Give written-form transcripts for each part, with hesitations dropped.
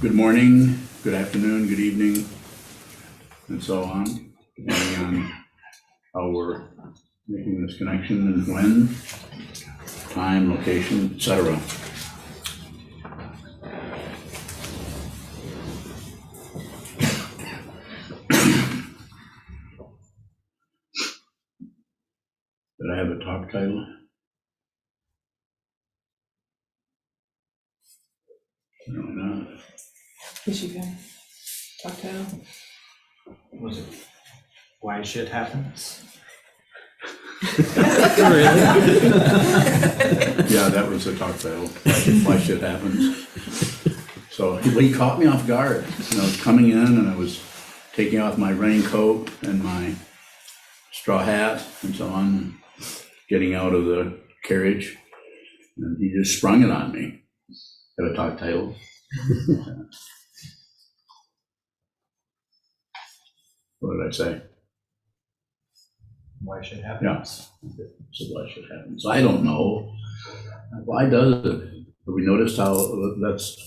Good morning, good afternoon, good evening, and so on, depending on how we're making this connection and when, time, location, etc. Did I have a talk title? No, not. Yes, you can. Talk title. Was it Why Shit Happens? Yeah, that was the talk title, Why Shit Happens. So he caught me off guard. I was coming in and I was taking off my raincoat and my straw hat and so on, getting out of the carriage, and he just sprung it on me. Have a talk title. What did I say? Why Shit Happens? Yeah. So why should happen? So I don't know. Why does it? Have we noticed how that's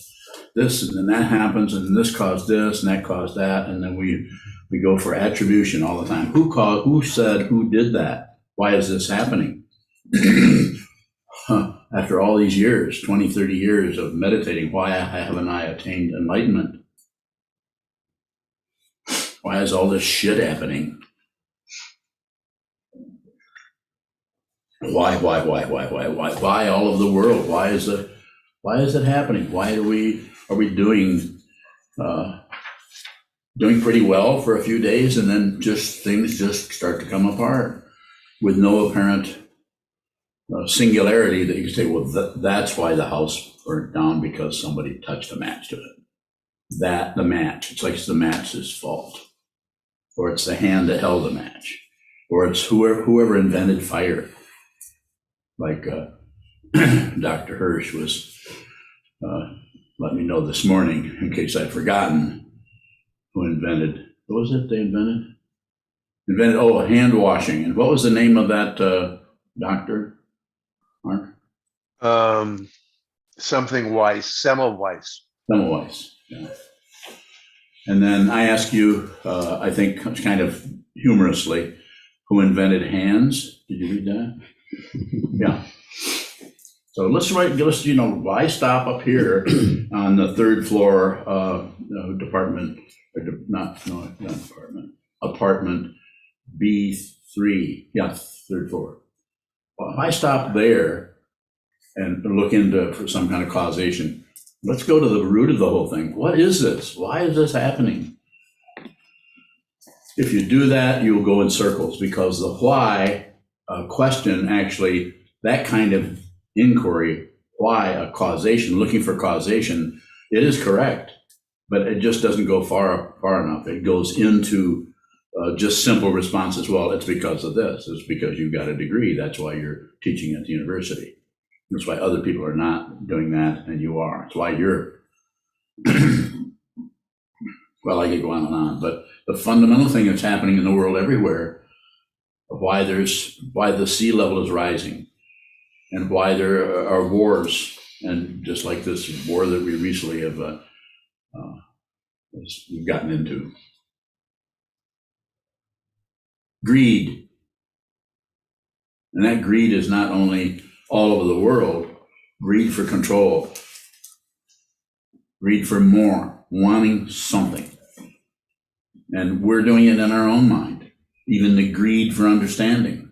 this and then that happens and this caused this and that caused that, and then we go for attribution all the time. Who caused, who said, who did that? Why is this happening? After all these years, 20, 30 years of meditating, why haven't I attained enlightenment? Why is all this shit happening? Why all over the world? Why is it happening? Why are we doing pretty well for a few days and then things just start to come apart with no apparent singularity that you can say, well, that's why the house burned down, because somebody touched a match to it. The match, it's like it's the match's fault, or it's the hand that held the match, or it's whoever invented fire. Like Dr. Hirsch was let me know this morning, in case I'd forgotten, who invented, what was it they invented? Hand washing. And what was the name of that doctor, Mark? Something Weiss, Semmelweis. Semmelweis, yeah. And then I ask you, I think kind of humorously, who invented hands? Did you read that? Yeah. So why stop up here on the third floor apartment B3, yeah, third floor. Why stop there and look into for some kind of causation? Let's go to the root of the whole thing. What is this? Why is this happening? If you do that, you'll go in circles, because the why question, actually, that kind of inquiry, why a causation, looking for causation, it is correct, but it just doesn't go far enough. It goes into just simple responses. Well, it's because of this. It's because you got a degree. That's why you're teaching at the university. That's why other people are not doing that and you are. It's why you're, well, I could go on and on, but the fundamental thing that's happening in the world everywhere, why the sea level is rising, and why there are wars, and just like this war that we recently have we've gotten into. Greed. And that greed is not only all over the world, greed for control, greed for more, wanting something. And we're doing it in our own mind. Even the greed for understanding.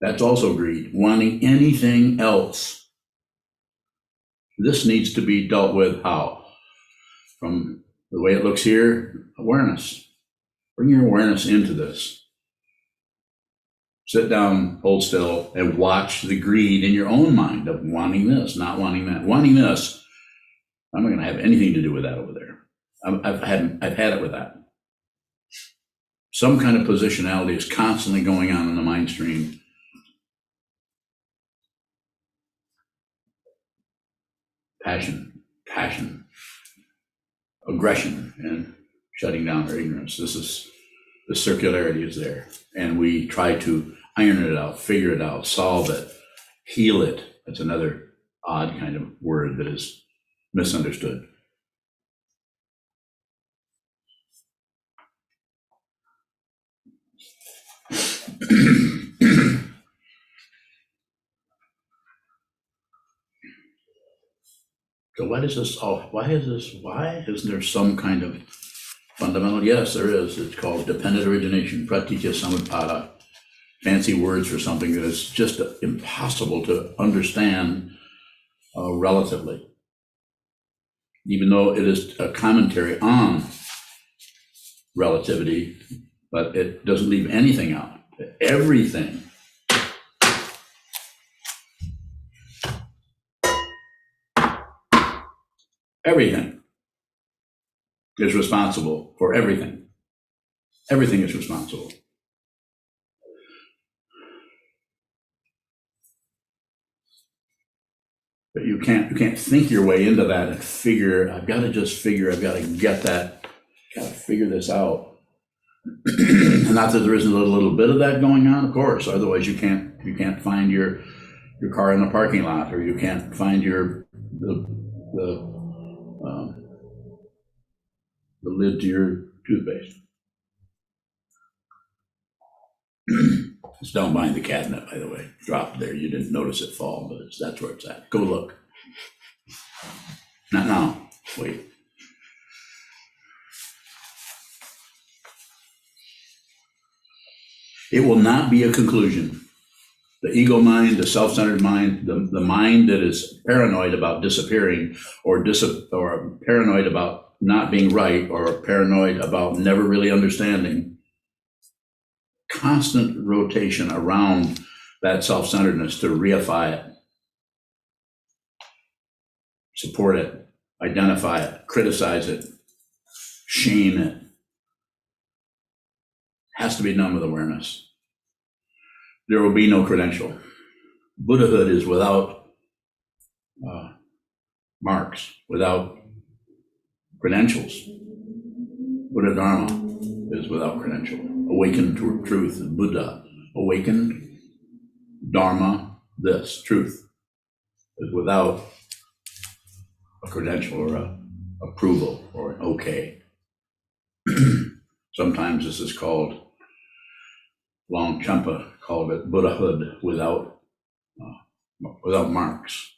That's also greed, wanting anything else. This needs to be dealt with how? From the way it looks here, awareness. Bring your awareness into this. Sit down, hold still, and watch the greed in your own mind of wanting this, not wanting that. Wanting this, I'm not going to have anything to do with that over there. I've had it with that. Some kind of positionality is constantly going on in the mind stream. Passion, aggression, and shutting down our ignorance. The circularity is there. And we try to iron it out, figure it out, solve it, heal it. That's another odd kind of word that is misunderstood. So why does this, why isn't there some kind of fundamental? Yes, there is. It's called dependent origination, pratitya samutpada. Fancy words for something that is just impossible to understand relatively, even though it is a commentary on relativity, but it doesn't leave anything out. Everything is responsible for everything. Everything is responsible. But you can't think your way into that and figure, I've got to get that, got to figure this out. And not that there isn't a little bit of that going on, of course, otherwise you can't find your car in the parking lot, or you can't find the lid to your toothpaste. It's down behind the cabinet, by the way. Dropped there. You didn't notice it fall, but that's where it's at. Go look. Not now. Wait. It will not be a conclusion. The ego mind, the self-centered mind, the mind that is paranoid about disappearing, or paranoid about not being right, or paranoid about never really understanding. Constant rotation around that self-centeredness to reify it, support it, identify it, criticize it, shame it. Has to be done with awareness. There will be no credential. Buddhahood is without marks, without credentials. Buddha Dharma is without credential. Awakened to truth, Buddha. Awakened Dharma, this truth, is without a credential or a approval or an okay. Sometimes this is called, Longchenpa called it Buddhahood without marks.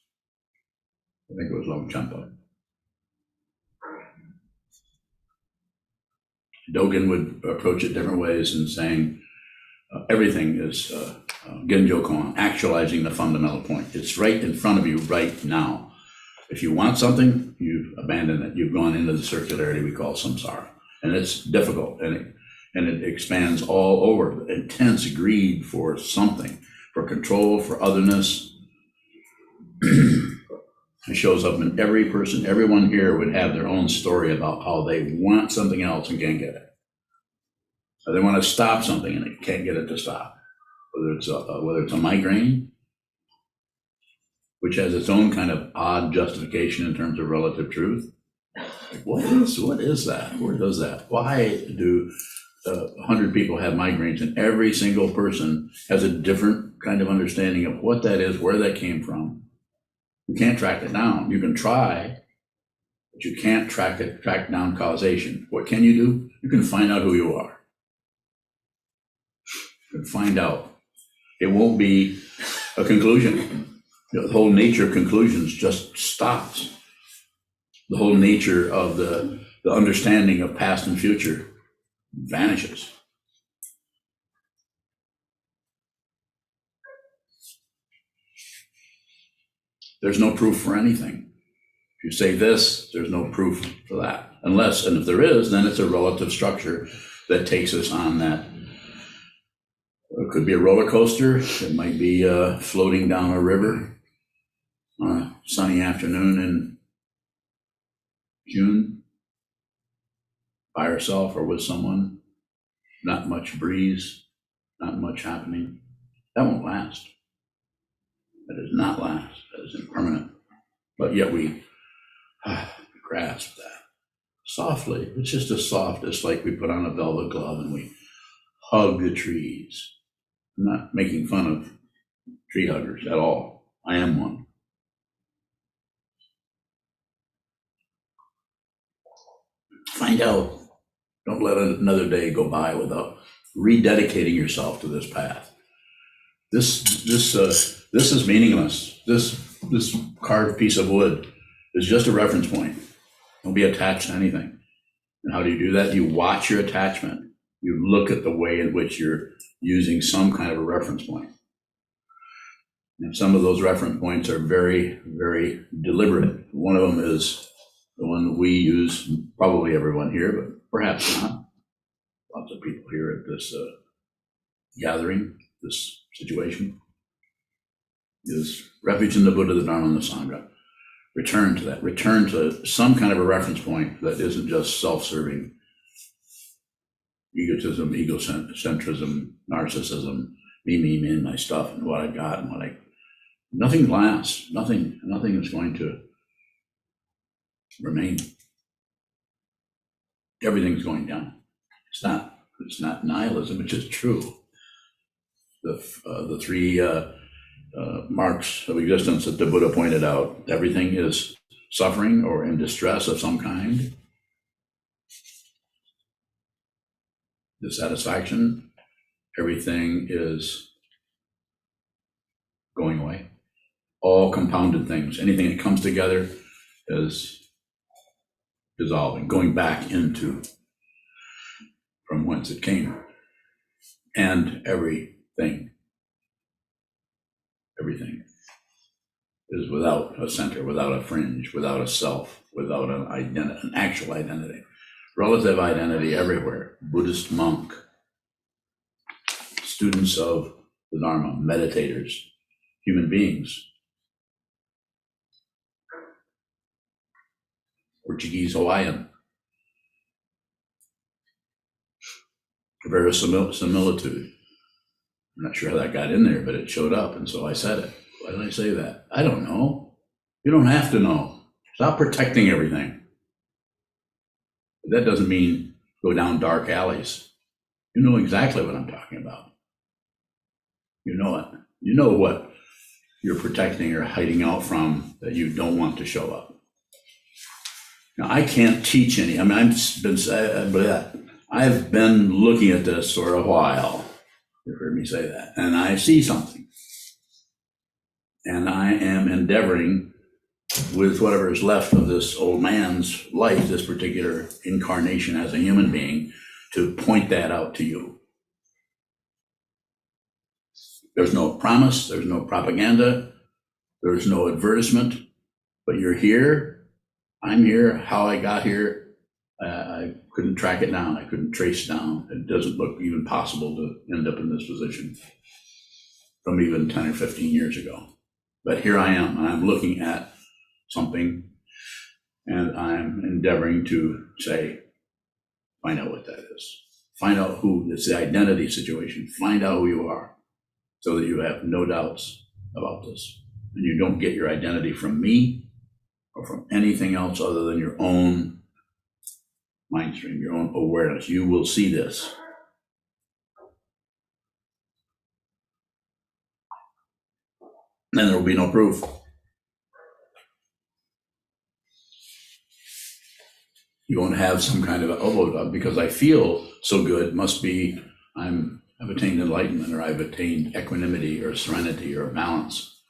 I think it was Longchenpa. Dogen would approach it different ways in saying everything is Genjo-kon, actualizing the fundamental point. It's right in front of you right now. If you want something, you've abandoned it. You've gone into the circularity we call samsara. And it's difficult, and it expands all over. Intense greed for something, for control, for otherness. It shows up in every person. Everyone here would have their own story about how they want something else and can't get it. Or they want to stop something and they can't get it to stop. Whether it's a migraine, which has its own kind of odd justification in terms of relative truth. Like, what is that? Where does that? Why do 100 people have migraines, and every single person has a different kind of understanding of what that is, where that came from? You can't track it down. You can try, but you can't track down causation. What can you do? You can find out who you are. You can find out. It won't be a conclusion. The whole nature of conclusions just stops. The whole nature of the understanding of past and future vanishes. There's no proof for anything. If you say this, there's no proof for that. Unless, and if there is, then it's a relative structure that takes us on that. It could be a roller coaster. It might be floating down a river on a sunny afternoon in June, by herself or with someone. Not much breeze, not much happening. That won't last. That does not last. That is impermanent. But yet we grasp that softly. It's just it's like we put on a velvet glove and we hug the trees. I'm not making fun of tree huggers at all. I am one. Find out. Don't let another day go by without rededicating yourself to this path. This is meaningless. This carved piece of wood is just a reference point. Don't be attached to anything. And how do you do that? You watch your attachment. You look at the way in which you're using some kind of a reference point. And some of those reference points are very, very deliberate. One of them is the one we use, probably everyone here, but perhaps not. Lots of people here at this gathering, this situation, is refuge in the Buddha, the Dharma, and the Sangha. Return to that. Return to some kind of a reference point that isn't just self-serving egotism, egocentrism, narcissism, me, and my stuff, and what I got, and nothing lasts. Nothing is going to remain. Everything's going down. It's not nihilism, it's just true. The three marks of existence that the Buddha pointed out, everything is suffering or in distress of some kind. Dissatisfaction, everything is going away. All compounded things, anything that comes together is dissolving, going back into from whence it came. And everything is without a center, without a fringe, without a self, without an identity, an actual identity. Relative identity everywhere. Buddhist monk, students of the Dharma, meditators, human beings, Portuguese Hawaiian, verisimilitude. I'm not sure how that got in there, but it showed up, and so I said it. Why did I say that? I don't know. You don't have to know. Stop protecting everything. But that doesn't mean go down dark alleys. You know exactly what I'm talking about. You know it. You know what you're protecting or hiding out from that you don't want to show up. Now, I can't teach any. I mean, I've been looking at this for a while. You've heard me say that. And I see something. And I am endeavoring with whatever is left of this old man's life, this particular incarnation as a human being, to point that out to you. There's no promise, there's no propaganda, there's no advertisement, but you're here, I'm here, how I got here, I couldn't track it down, I couldn't trace down. It doesn't look even possible to end up in this position from even 10 or 15 years ago. But here I am, and I'm looking at something, and I'm endeavoring to say, find out what that is. Find out who, it's the identity situation. Find out who you are so that you have no doubts about this. And you don't get your identity from me or from anything else other than your own mind stream, your own awareness. You will see this. And there will be no proof. You won't have some kind of, oh, because I feel so good, must be I've attained enlightenment, or I've attained equanimity or serenity or balance.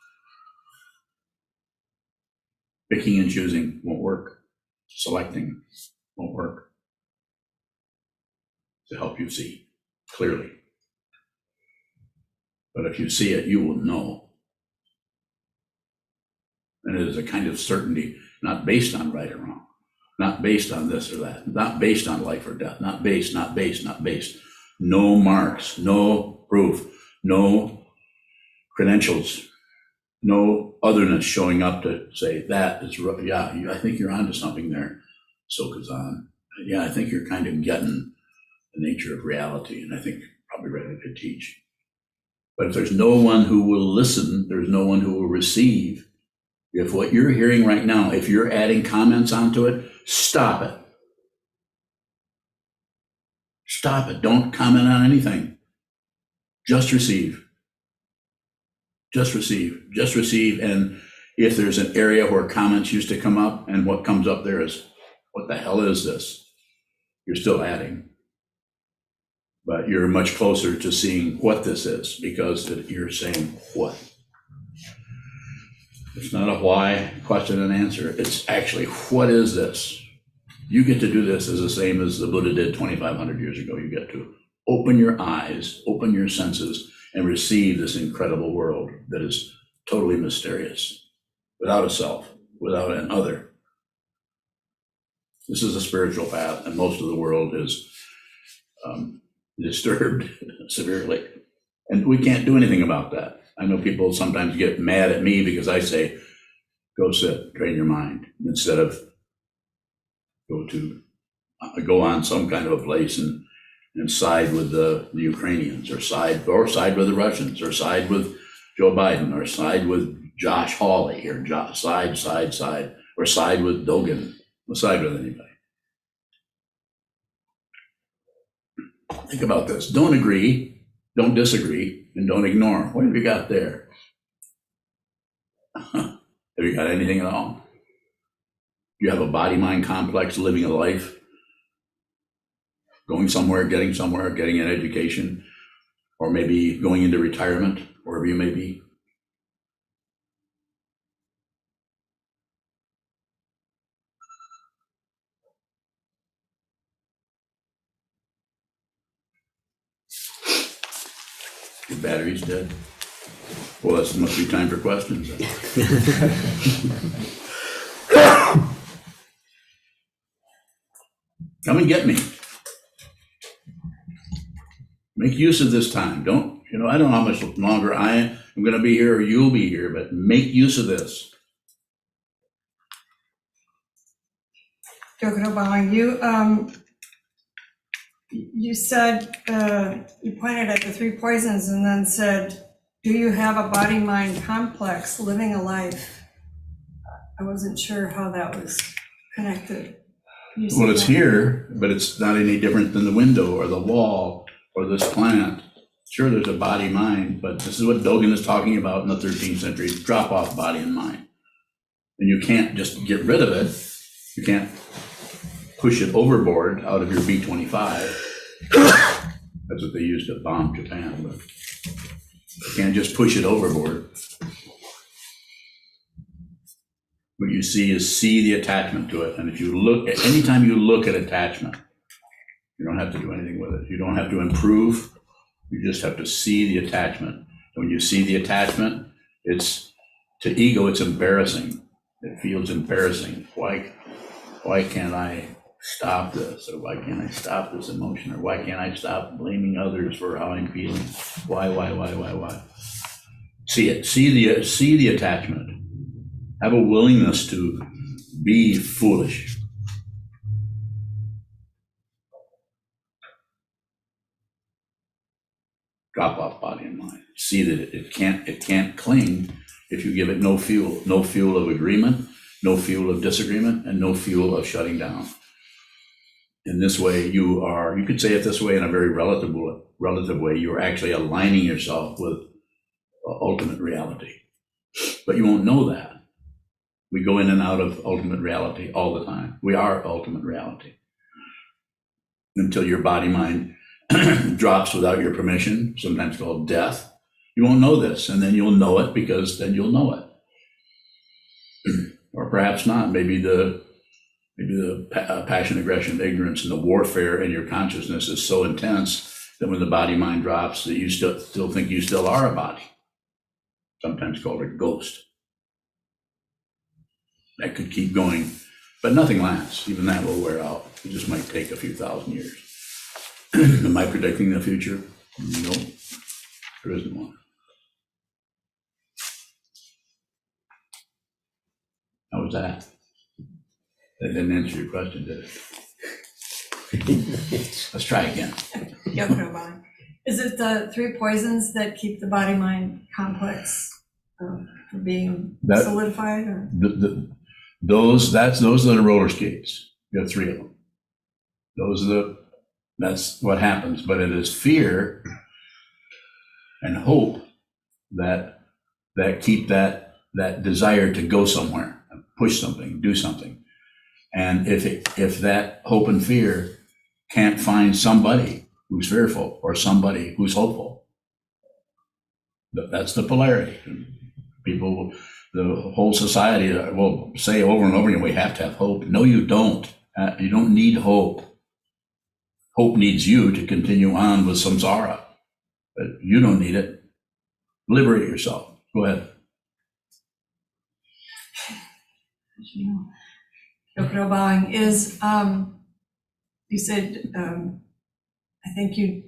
Picking and choosing won't work. Selecting won't work to help you see clearly. But if you see it, you will know. And it is a kind of certainty, not based on right or wrong, not based on this or that, not based on life or death, not based. No marks, no proof, no credentials, no otherness showing up to say that is, yeah, I think you're onto something there, Sokuzan. Yeah, I think you're kind of getting the nature of reality, and I think you're probably ready to teach. But if there's no one who will listen, there's no one who will receive. If what you're hearing right now, if you're adding comments onto it, stop it. Stop it. Don't comment on anything. Just receive. Just receive. Just receive. And if there's an area where comments used to come up and what comes up there is, what the hell is this? You're still adding. But you're much closer to seeing what this is because you're saying what. It's not a why question and answer. It's actually, what is this? You get to do this as the same as the Buddha did 2,500 years ago. You get to open your eyes, open your senses, and receive this incredible world that is totally mysterious, without a self, without an other. This is a spiritual path, and most of the world is disturbed severely. And we can't do anything about that. I know people sometimes get mad at me because I say, go sit, train your mind, instead of go on some kind of a place and side with the Ukrainians, or side with the Russians, or side with Joe Biden, or side with Josh Hawley, or side, or side with Dogan, or side with anybody. Think about this. Don't agree, don't disagree, and don't ignore. What have you got there? Have you got anything at all? You have a body-mind complex, living a life, going somewhere, getting an education, or maybe going into retirement, wherever you may be. Your battery's dead. Well, it must be time for questions then. Come and get me. Make use of this time. I don't know how much longer I am going to be here or you'll be here, but make use of this. Dr. Bowling, you said, you pointed at the three poisons and then said, do you have a body-mind complex living a life? I wasn't sure how that was connected. Well, it's here, but it's not any different than the window or the wall or this plant. Sure, there's a body-mind, but this is what Dogen is talking about in the 13th century, drop off body and mind. And you can't just get rid of it. You can't push it overboard out of your B-25. That's what they used to bomb Japan, but you can't just push it overboard. What you see is the attachment to it. And if you look at, anytime you look at attachment, you don't have to do anything with it. You don't have to improve. You just have to see the attachment. When you see the attachment, it's, to ego, it's embarrassing. It feels embarrassing. Why can't I stop this? Or why can't I stop this emotion? Or why can't I stop blaming others for how I'm feeling? Why? See it. See the attachment. Have a willingness to be foolish. Drop off body and mind. See that it can't cling if you give it no fuel of agreement, no fuel of disagreement, and no fuel of shutting down. In this way, you could say it this way in a very relative way, you're actually aligning yourself with ultimate reality. But you won't know that. We go in and out of ultimate reality all the time. We are ultimate reality. Until your body-mind drops without your permission, sometimes called death, you won't know this, and then you'll know it because then you'll know it. Or perhaps not. Maybe the passion, aggression, ignorance, and the warfare in your consciousness is so intense that when the body-mind drops, that you still think you still are a body. Sometimes called a ghost. That could keep going, but nothing lasts. Even that will wear out. It just might take a few thousand years. Am I predicting the future? No, there isn't one. How was that? That didn't answer your question, did it? Let's try again. Dr. Bowling, is it the three poisons that keep the body-mind complex from being solidified? Or? Those are the roller skates. You have three of them. That's what happens. But it is fear and hope that keep that desire to go somewhere, push something, do something. And if that hope and fear can't find somebody who's fearful or somebody who's hopeful. That's the polarity. People, the whole society will say over and over again, we have to have hope. No, you don't. You don't need hope. Hope needs you to continue on with samsara, but you don't need it. Liberate yourself. Go ahead. Yoko bowing is, you said, I think you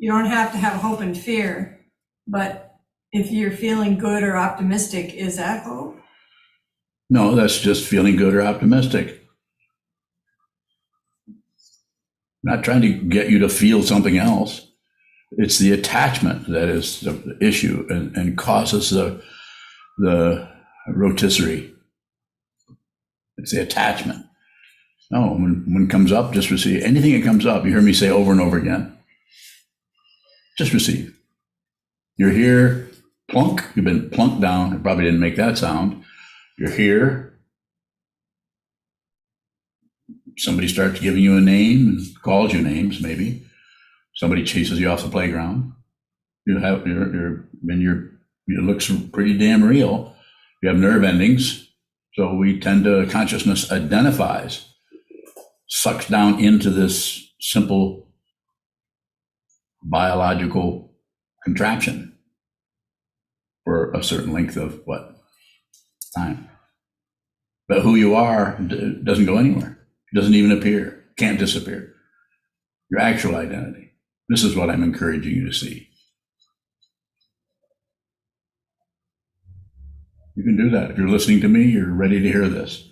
don't have to have hope and fear, but if you're feeling good or optimistic, is that hope? No, that's just feeling good or optimistic. Not trying to get you to feel something else. It's the attachment that is the issue and causes the rotisserie. It's the attachment. No, when it comes up, just receive. Anything that comes up, you hear me say over and over again, just receive. You're here, plunk, you've been plunked down. I probably didn't make that sound. You're here. Somebody starts giving you a name and calls you names, maybe. Somebody chases you off the playground. You have it looks pretty damn real. You have nerve endings. So we tend to, consciousness identifies, sucks down into this simple biological contraption for a certain length of time. But who you are doesn't go anywhere. It doesn't even appear, can't disappear. Your actual identity. This is what I'm encouraging you to see. You can do that. If you're listening to me, you're ready to hear this.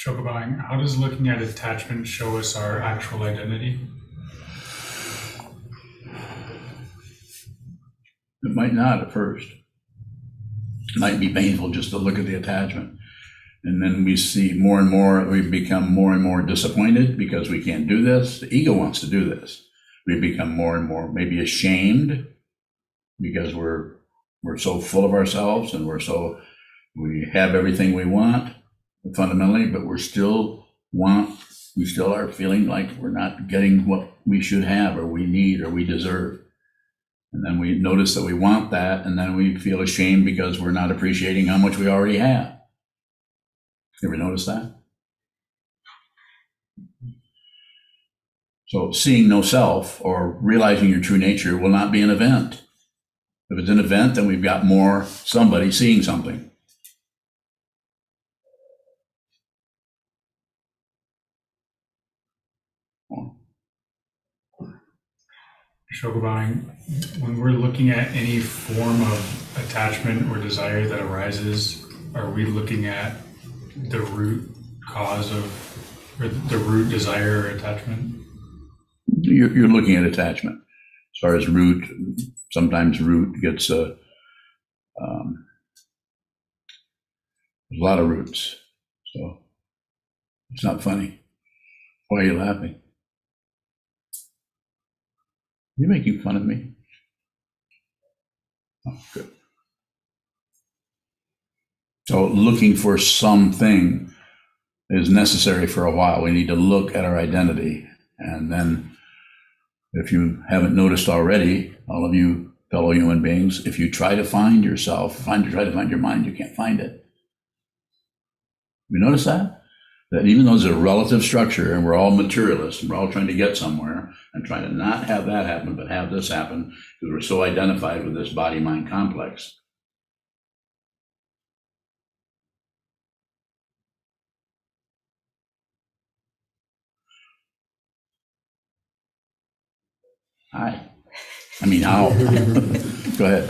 Shokubang, how does looking at attachment show us our actual identity? It might not at first. It might be painful just to look at the attachment. And then we see more and more, we become more and more disappointed because we can't do this. The ego wants to do this. We become more and more maybe ashamed because we're so full of ourselves and we have everything we want fundamentally, but we still are feeling like we're not getting what we should have or we need or we deserve. And then we notice that we want that, and then we feel ashamed because we're not appreciating how much we already have. Ever notice that? So seeing no self or realizing your true nature will not be an event. If it's an event, then we've got more somebody seeing something. Shokubang, when we're looking at any form of attachment or desire that arises, are we looking at the root cause of, or the root desire or attachment? You're looking at attachment. As far as root, sometimes root gets there's a lot of roots. So it's not funny. Why are you laughing? You're making fun of me. Oh, good. So looking for something is necessary for a while. We need to look at our identity. And then if you haven't noticed already, all of you fellow human beings, if you try to find yourself, try to find your mind, you can't find it. You notice that? That even though there's a relative structure and we're all materialists and we're all trying to get somewhere and trying to not have that happen, but have this happen because we're so identified with this body-mind complex. Hi. I mean, how? Go ahead.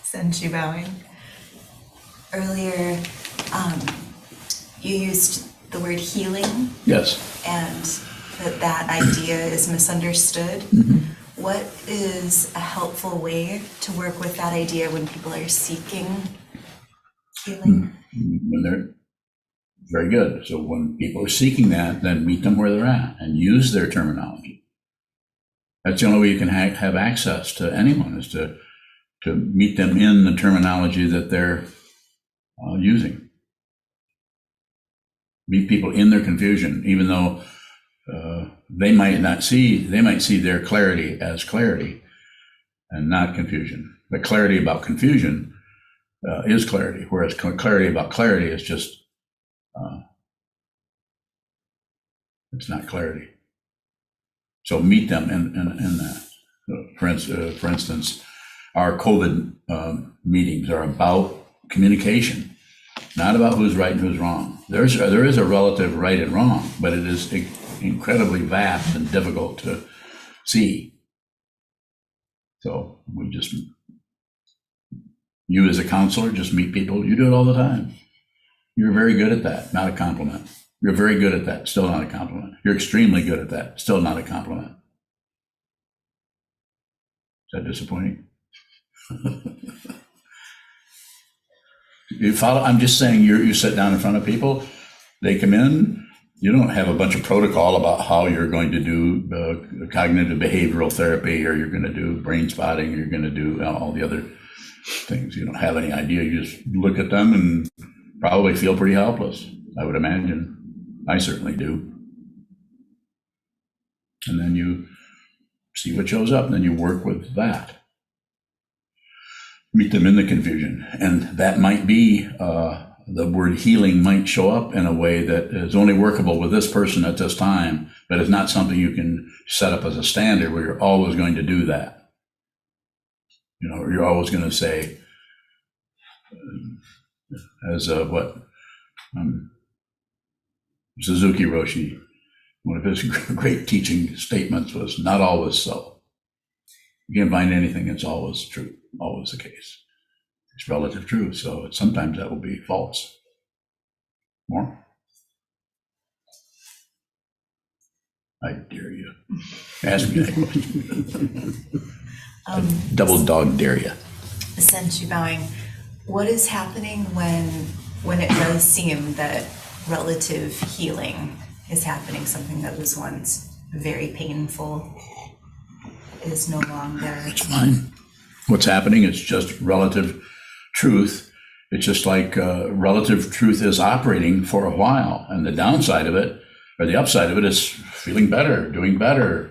Senshi bowing. Earlier, you used the word healing. Yes. And that idea is misunderstood. Mm-hmm. What is a helpful way to work with that idea when people are seeking healing? When they're very good. So when people are seeking that, then meet them where they're at and use their terminology. That's the only way you can have access to anyone, is to meet them in the terminology that they're using. Meet people in their confusion, even though they might see their clarity as clarity and not confusion. But clarity about confusion is clarity, whereas clarity about clarity is just, it's not clarity. So meet them in that. For instance, our COVID meetings are about communication, not about who's right and who's wrong. There is a relative right and wrong, but it is incredibly vast and difficult to see. So you as a counselor, just meet people. You do it all the time. You're very good at that, not a compliment. You're very good at that, still not a compliment. You're extremely good at that, still not a compliment. Is that disappointing? You follow? I'm just saying, you sit down in front of people, they come in, you don't have a bunch of protocol about how you're going to do cognitive behavioral therapy, or you're going to do brain spotting, you're going to do all the other things. You don't have any idea. You just look at them and probably feel pretty helpless, I would imagine. I certainly do. And then you see what shows up, and then you work with that. Meet them in the confusion. And that might be, the word healing might show up in a way that is only workable with this person at this time, but it's not something you can set up as a standard where you're always going to do that. You know, you're always going to say, Suzuki Roshi, one of his great teaching statements was, not always so. You can't find anything that's always true, always the case. It's relative truth, so sometimes that will be false. More? I dare you. Ask me that question. I double dog dare you. Sensu bowing, what is happening when it does seem that relative healing is happening, something that was once very painful is no longer? It's fine. What's happening is just relative truth. It's just like relative truth is operating for a while, and the downside of it, or the upside of it, is feeling better, doing better.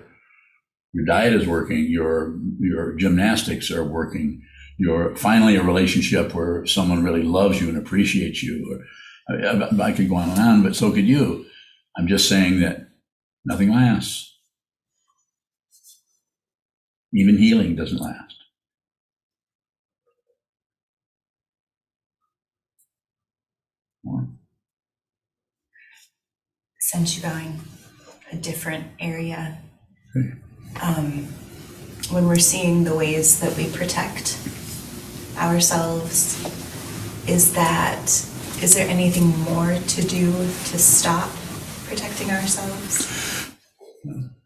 Your diet is working, your gymnastics are working, you're finally a relationship where someone really loves you and appreciates you. I could go on and on, but so could you. I'm just saying that nothing lasts. Even healing doesn't last. More? Sensu bowing, a different area. Okay. When we're seeing the ways that we protect ourselves, is there anything more to do to stop protecting ourselves?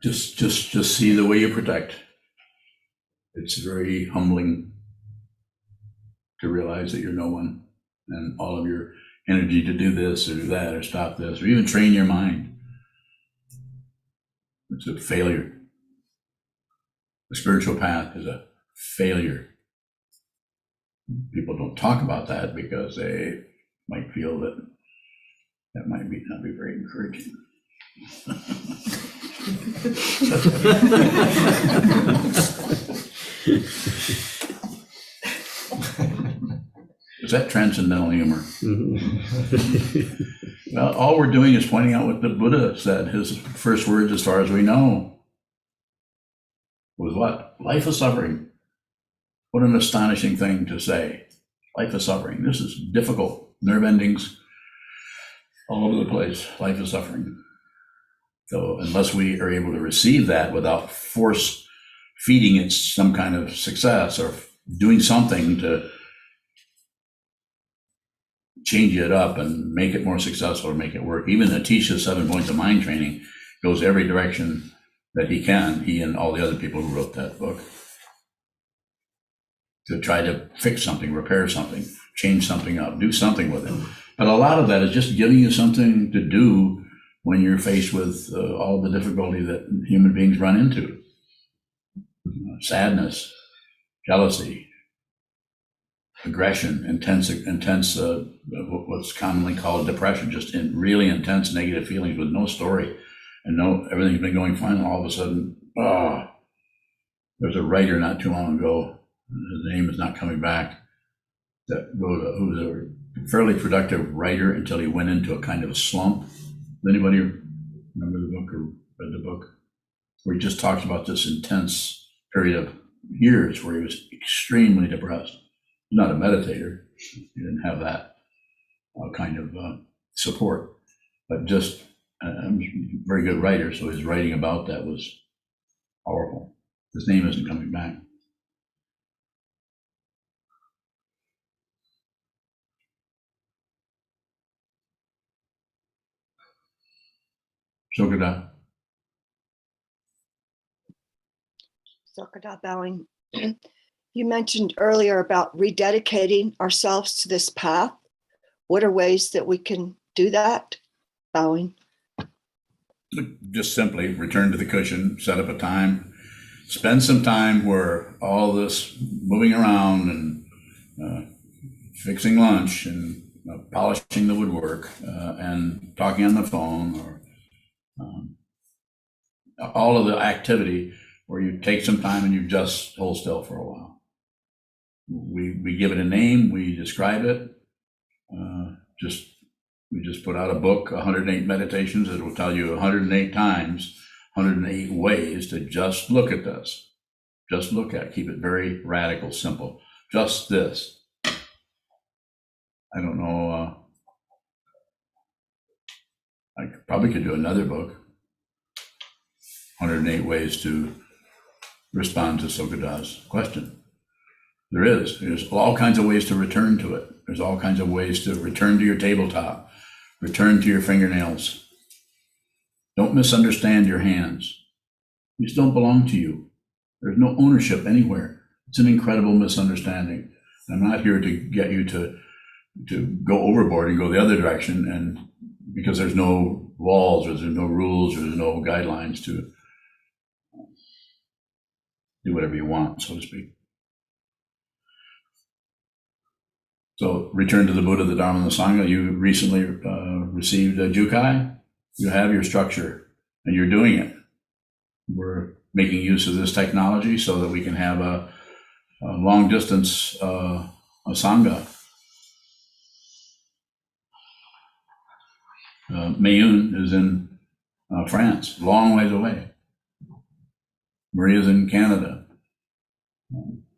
Just see the way you protect. It's very humbling to realize that you're no one, and all of your energy to do this or do that or stop this or even train your mind. It's a failure. The spiritual path is a failure. People don't talk about that because they might feel that might not be very encouraging. Is that transcendental humor? Well, all we're doing is pointing out what the Buddha said. His first words, as far as we know, was what? Life is suffering. What an astonishing thing to say. Life is suffering. This is difficult. Nerve endings all over the place. Life is suffering. So unless we are able to receive that without force feeding it some kind of success or doing something to change it up and make it more successful or make it work. Even Atisha's 7 points of mind training goes every direction that he can, he and all the other people who wrote that book, to try to fix something, repair something, change something up, do something with it. But a lot of that is just giving you something to do when you're faced with all the difficulty that human beings run into. Sadness, jealousy, aggression, intense, what's commonly called depression, just in really intense negative feelings with no story and no, everything's been going fine. And all of a sudden, there's a writer not too long ago, his name is not coming back, that wrote, who was a fairly productive writer until he went into a kind of a slump. Does anybody remember the book or read the book? Where he just talks about this intense period of years where he was extremely depressed. He's not a meditator. He didn't have that kind of support, but just a very good writer. So his writing about that was powerful. His name isn't coming back. Sokuzan. Sokuzan bowing. You mentioned earlier about rededicating ourselves to this path. What are ways that we can do that? Bowing. Just simply return to the cushion, set up a time, spend some time where all this moving around and fixing lunch and polishing the woodwork and talking on the phone, or all of the activity where you take some time and you just hold still for a while. We give it a name, we describe it. We just put out a book, 108 meditations. It will tell you 108 times, 108 ways to just look at this. Just look at it. Keep it very radical, simple. Just this. I don't know. I probably could do another book. 108 ways to respond to Sokuzan's question. There's all kinds of ways to return to it. There's all kinds of ways to return to your tabletop, return to your fingernails. Don't misunderstand your hands. These don't belong to you. There's no ownership anywhere. It's an incredible misunderstanding. I'm not here to get you to go overboard and go the other direction, and because there's no walls or there's no rules or there's no guidelines to do whatever you want, so to speak. So return to the Buddha, the Dharma, and the Sangha. You recently received a Jukai. You have your structure and you're doing it. We're making use of this technology so that we can have a long distance a Sangha. Mayun is in France, long ways away. Maria's in Canada.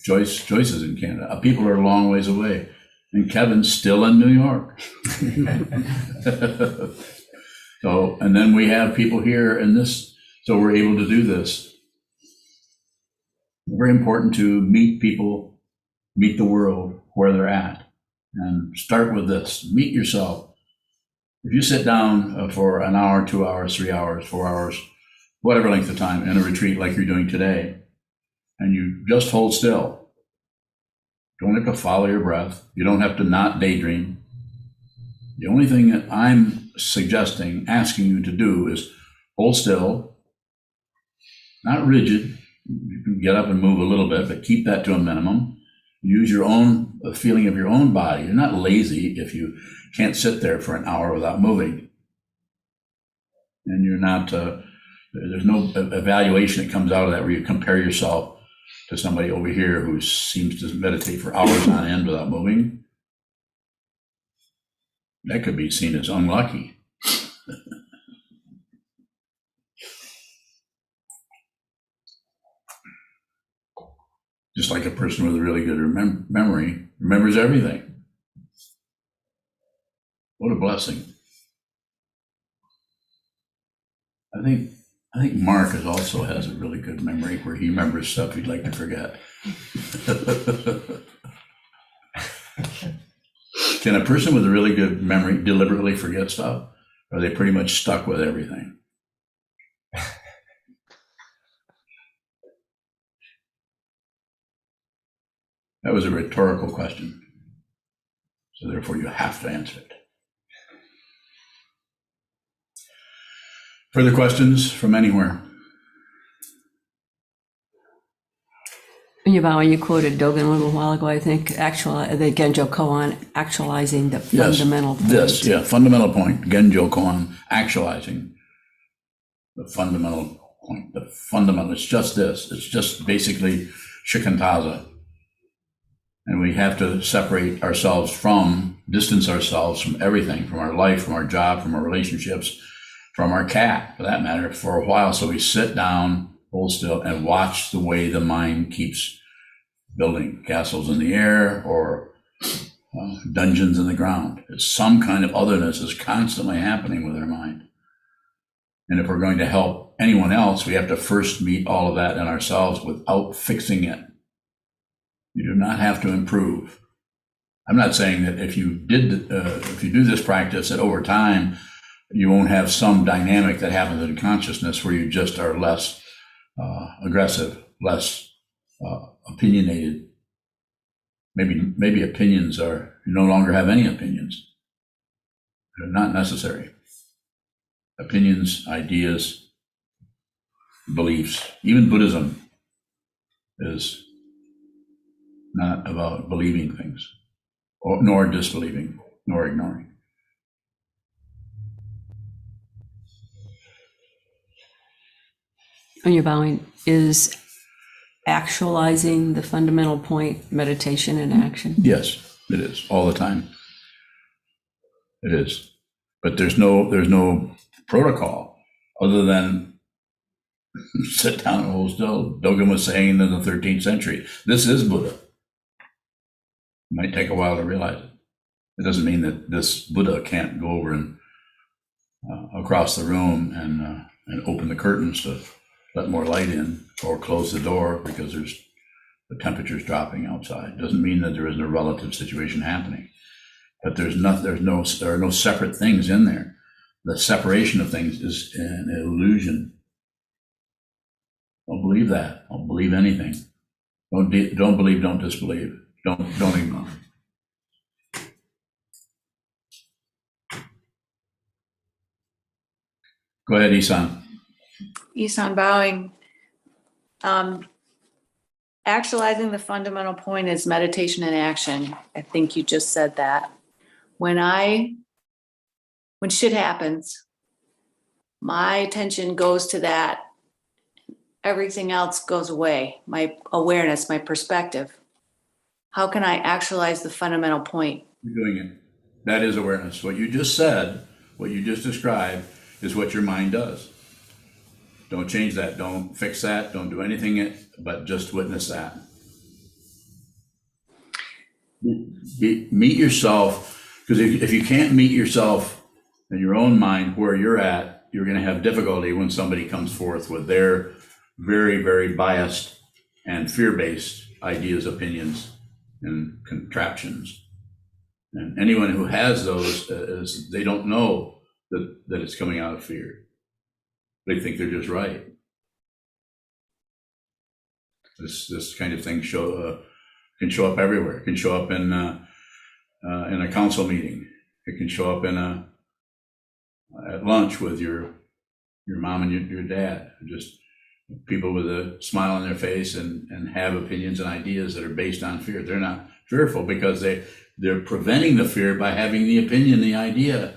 Joyce is in Canada. People are a long ways away. And Kevin's still in New York. So, and then we have people here in this, so we're able to do this. Very important to meet people, meet the world where they're at, and start with this. Meet yourself. If you sit down for an hour, 2 hours, 3 hours, 4 hours, whatever length of time in a retreat like you're doing today, and you just hold still. You don't have to follow your breath. You don't have to not daydream. The only thing that I'm suggesting, asking you to do is hold still, not rigid. You can get up and move a little bit, but keep that to a minimum. Use your own feeling of your own body. You're not lazy if you can't sit there for an hour without moving. And you're not, there's no evaluation that comes out of that where you compare yourself to somebody over here who seems to meditate for hours on end without moving. That could be seen as unlucky. Just like a person with a really good memory remembers everything. What a blessing. I think Mark also has a really good memory where he remembers stuff he'd like to forget. Can a person with a really good memory deliberately forget stuff? Or are they pretty much stuck with everything? That was a rhetorical question. So therefore you have to answer it. Further questions from anywhere? You quoted Dogen a little while ago, I think, the Genjo Koan, actualizing the Yes, fundamental point. this, yeah, fundamental point, Genjo Koan, actualizing the fundamental point, the fundamental, it's just this, it's just basically shikantaza. And we have to separate ourselves from, distance ourselves from everything, from our life, from our job, from our relationships, from our cat, for that matter, for a while. So we sit down, hold still, and watch the way the mind keeps building castles in the air or dungeons in the ground. It's some kind of otherness is constantly happening with our mind. And if we're going to help anyone else, we have to first meet all of that in ourselves without fixing it. You do not have to improve. I'm not saying that if you do this practice, that over time you won't have some dynamic that happens in consciousness where you just are less aggressive, less opinionated. Maybe opinions are, you no longer have any opinions. They're not necessary. Opinions, ideas, beliefs, even Buddhism is not about believing things, nor disbelieving, nor ignoring. When you're bowing, is actualizing the fundamental point meditation and action? Yes, it is, all the time. It is. But there's no protocol other than sit down and hold still. Dogen was saying in the 13th century, this is Buddha. It might take a while to realize it. It doesn't mean that this Buddha can't go over and across the room and open the curtains to let more light in, or close the door because the temperature's dropping outside. It doesn't mean that there isn't a relative situation happening. But there are no separate things in there. The separation of things is an illusion. Don't believe that. Don't believe anything. Don't believe. Don't disbelieve. Don't ignore. Go ahead, Isan. Isan bowing. Actualizing the fundamental point is meditation and action. I think you just said that. When shit happens, my attention goes to that. Everything else goes away. My awareness, my perspective. How can I actualize the fundamental point? You're doing it. That is awareness. What you just said, what you just described, is what your mind does. Don't change that. Don't fix that. Don't do anything, but just witness that. Meet yourself, because if you can't meet yourself in your own mind where you're at, you're going to have difficulty when somebody comes forth with their very, very biased and fear-based ideas, opinions, and contraptions. And anyone who has those, they don't know that it's coming out of fear. They think they're just right. This kind of thing can show up everywhere. It can show up in a council meeting. It can show up at lunch with your mom and your dad. Just people with a smile on their face and have opinions and ideas that are based on fear. They're not fearful because they're preventing the fear by having the opinion, the idea,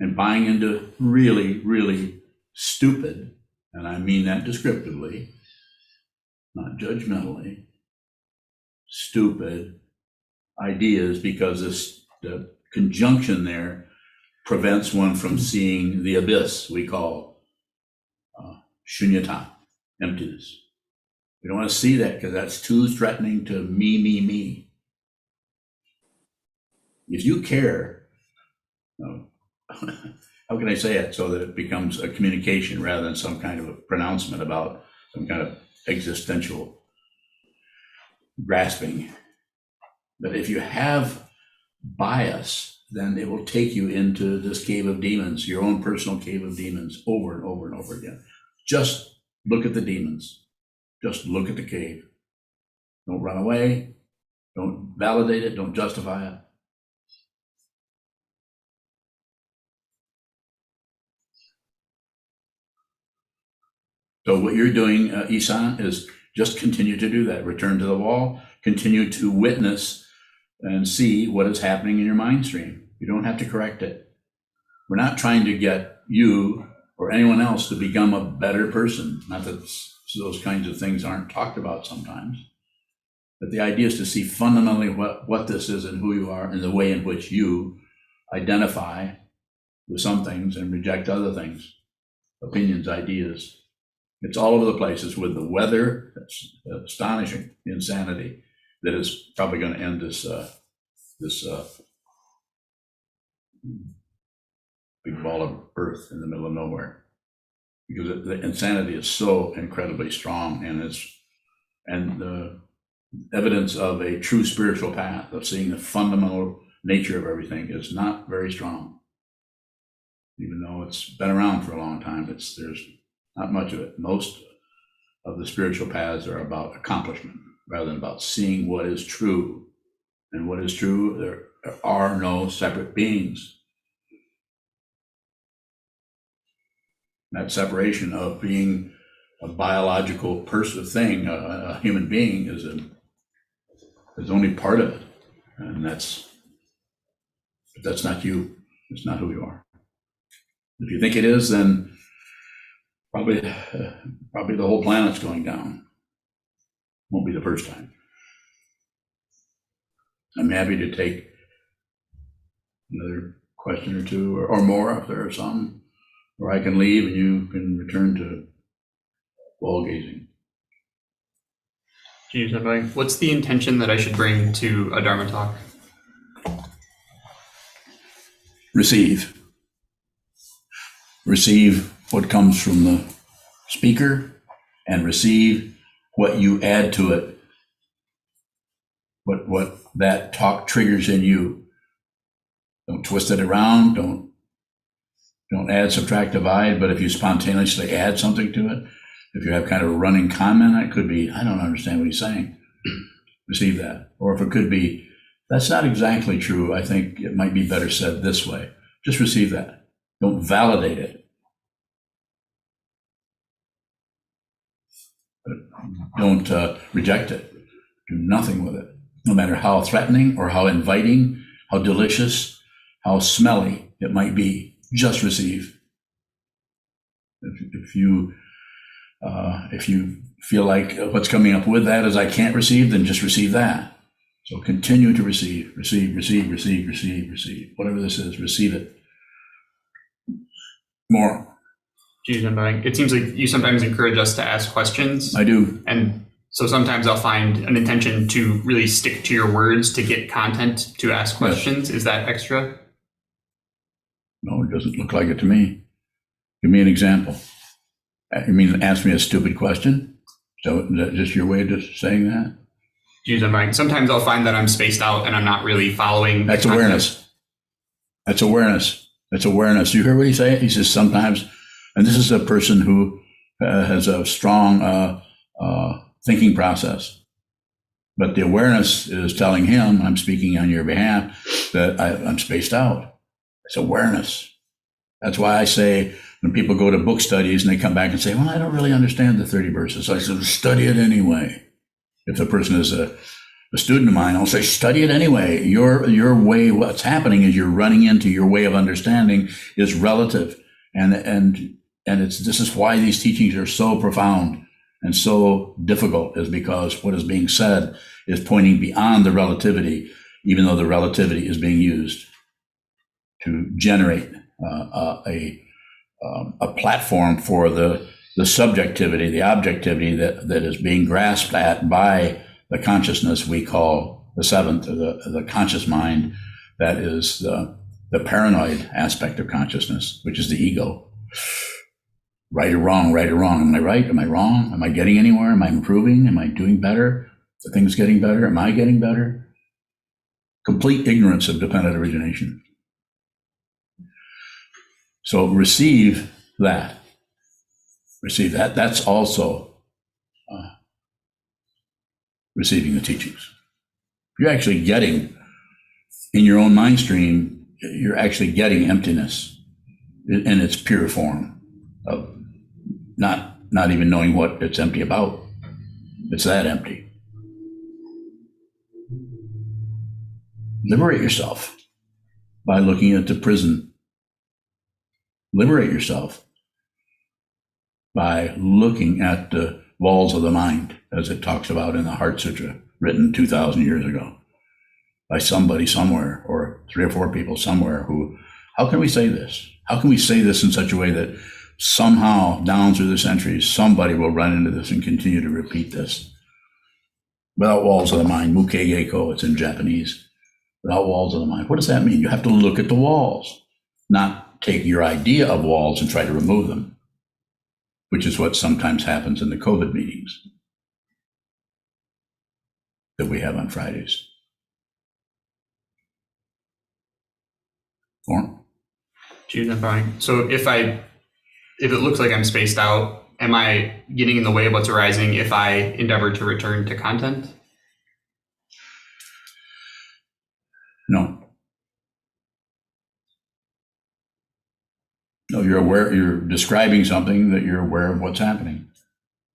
and buying into really, really stupid, and I mean that descriptively, not judgmentally, stupid ideas, because the conjunction there prevents one from seeing the abyss we call shunyata, emptiness. We don't want to see that because that's too threatening to me. If you care, how can I say it so that it becomes a communication rather than some kind of a pronouncement about some kind of existential grasping? But if you have bias, then it will take you into this cave of demons, your own personal cave of demons, over and over and over again. Just look at the demons. Just look at the cave. Don't run away. Don't validate it. Don't justify it. So what you're doing, Isan, is Just continue to do that. Return to the wall, continue to witness and see what is happening in your mind stream. You don't have to correct it. We're not trying to get you or anyone else to become a better person. Not that those kinds of things aren't talked about sometimes. But the idea is to see fundamentally what this is and who you are and the way in which you identify with some things and reject other things, opinions, ideas. It's all over the places with the weather. That's astonishing, the insanity that is probably going to end this big ball of earth in the middle of nowhere. Because the insanity is so incredibly strong, and the evidence of a true spiritual path, of seeing the fundamental nature of everything, is not very strong. Even though it's been around for a long time, there's not much of it. Most of the spiritual paths are about accomplishment rather than about seeing what is true. And what is true, there are no separate beings. That separation of being a biological person, a human being, is only part of it, and that's not you. It's not who you are. If you think it is, then probably the whole planet's going down. Won't be the first time. I'm happy to take another question or two or more if there are some, or I can leave and you can return to wall gazing. What's the intention that I should bring to a Dharma talk? Receive what comes from the speaker and receive what you add to it, what that talk triggers in you. Don't twist it around, don't add, subtract, divide, but if you spontaneously add something to it, if you have kind of a running comment, it could be, I don't understand what he's saying. Receive that. Or if it could be, that's not exactly true. I think it might be better said this way. Just receive that. Don't validate it. Don't reject it. Do nothing with it. No matter how threatening or how inviting, how delicious, how smelly it might be. Just receive. If you feel like what's coming up with that is I can't receive, then just receive that. So continue to receive. Whatever this is, receive it. More. It seems like you sometimes encourage us to ask questions. I do. And so sometimes I'll find an intention to really stick to your words to get content to ask questions. Yes. Is that extra? No, it doesn't look like it to me. Give me an example. You mean ask me a stupid question? So is that just your way of just saying that? Sometimes I'll find that I'm spaced out and I'm not really following. That's awareness. That's awareness. That's awareness. You hear what he said? He says sometimes, and this is a person who has a strong thinking process. But the awareness is telling him, I'm speaking on your behalf, that I'm spaced out. It's awareness. That's why I say when people go to book studies and they come back and say, well, I don't really understand the 30 verses. I say, study it anyway. If the person is a student of mine, I'll say, study it anyway. Your way, what's happening is you're running into your way of understanding is relative. And this is why these teachings are so profound and so difficult, is because what is being said is pointing beyond the relativity, even though the relativity is being used to generate a platform for the subjectivity, the objectivity that is being grasped at by the consciousness we call the seventh, or the conscious mind. That is the paranoid aspect of consciousness, which is the ego. Right or wrong, right or wrong. Am I right? Am I wrong? Am I getting anywhere? Am I improving? Am I doing better? Are things getting better? Am I getting better? Complete ignorance of dependent origination. So receive that. Receive that. That's also receiving the teachings. You're actually getting, in your own mind stream, you're actually getting emptiness in its pure form of not even knowing what it's empty about. It's that empty. Liberate yourself by looking at the prison. Liberate yourself by looking at the walls of the mind, as it talks about in the Heart Sutra, written 2,000 years ago by somebody somewhere, or 3 or 4 people somewhere who, how can we say this? How can we say this in such a way that somehow down through the centuries, somebody will run into this and continue to repeat this? Without walls of the mind, Mukegeiko, it's in Japanese. Without walls of the mind. What does that mean? You have to look at the walls, not take your idea of walls and try to remove them, which is what sometimes happens in the COVID meetings that we have on Fridays. Or So if it looks like I'm spaced out, am I getting in the way of what's arising if I endeavor to return to content? no. No, you're aware, you're describing something that you're aware of what's happening.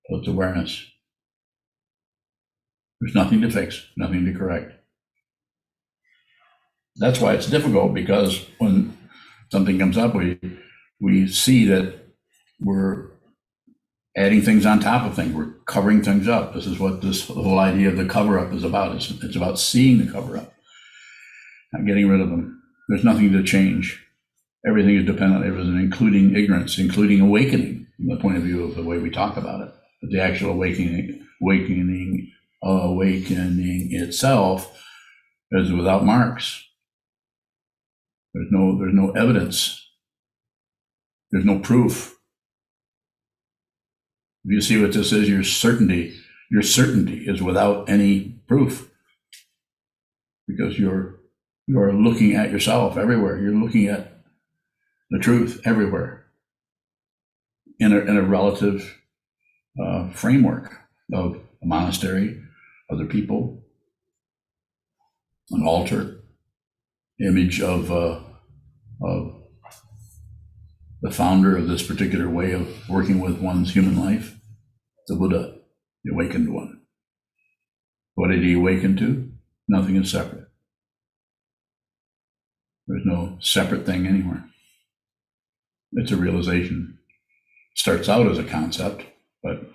So it's awareness. There's nothing to fix, nothing to correct. That's why it's difficult, because when something comes up, we see that we're adding things on top of things. We're covering things up. This is what this whole idea of the cover-up is about. It's about seeing the cover-up, not getting rid of them. There's nothing to change. Everything is dependent on everything, including ignorance, including awakening, from the point of view of the way we talk about it. But the actual awakening itself is without marks. There's no evidence. There's no proof. If you see what this is, your certainty is without any proof, because you're looking at yourself everywhere. You're looking at the truth everywhere in a relative framework of a monastery, other people, an altar, image of the founder of this particular way of working with one's human life, the Buddha, the awakened one. What did he awaken to? Nothing is separate. There's no separate thing anywhere. It's a realization. It starts out as a concept, but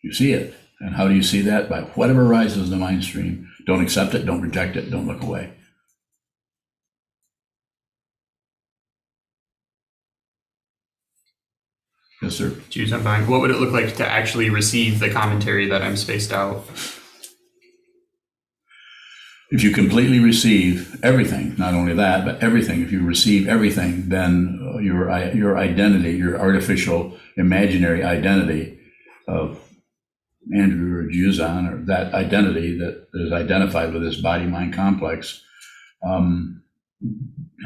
you see it. And how do you see that? By whatever arises in the mind stream. Don't accept it, don't reject it, don't look away. Yes, sir. What would it look like to actually receive the commentary that I'm spaced out? If you completely receive everything, not only that, but everything, if you receive everything, then your identity, your artificial, imaginary identity of Andrew or Juzan, or that identity that is identified with this body-mind complex,